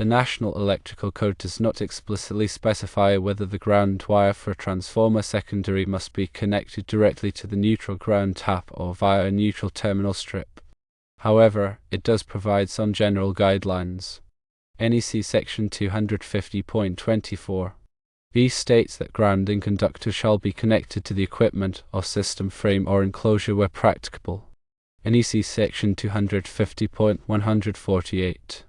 The National Electrical Code does not explicitly specify whether the ground wire for a transformer secondary must be connected directly to the neutral ground tap or via a neutral terminal strip. However, it does provide some general guidelines. NEC Section 250.24 B states that grounding conductors shall be connected to the equipment or system frame or enclosure where practicable. NEC Section 250.148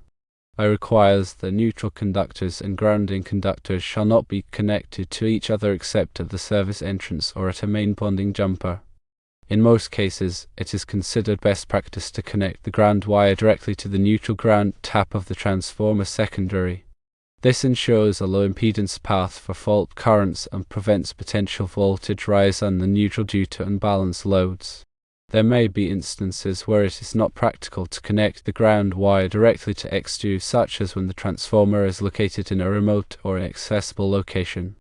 I requires that neutral conductors and grounding conductors shall not be connected to each other except at the service entrance or at a main bonding jumper. In most cases, it is considered best practice to connect the ground wire directly to the neutral ground tap of the transformer secondary. This ensures a low impedance path for fault currents and prevents potential voltage rise on the neutral due to unbalanced loads. There may be instances where it is not practical to connect the ground wire directly to X2, such as when the transformer is located in a remote or inaccessible location.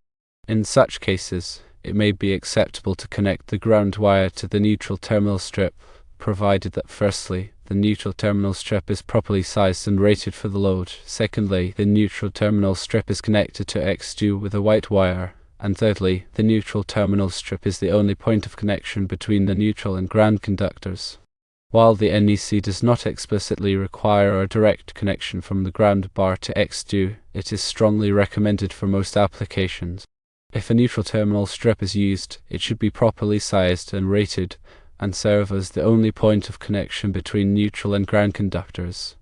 In such cases, it may be acceptable to connect the ground wire to the neutral terminal strip, provided that firstly, the neutral terminal strip is properly sized and rated for the load, secondly, the neutral terminal strip is connected to X2 with a white wire, and thirdly, the neutral terminal strip is the only point of connection between the neutral and ground conductors. While the NEC does not explicitly require a direct connection from the ground bar to X2, it is strongly recommended for most applications. If a neutral terminal strip is used, it should be properly sized and rated, and serve as the only point of connection between neutral and ground conductors.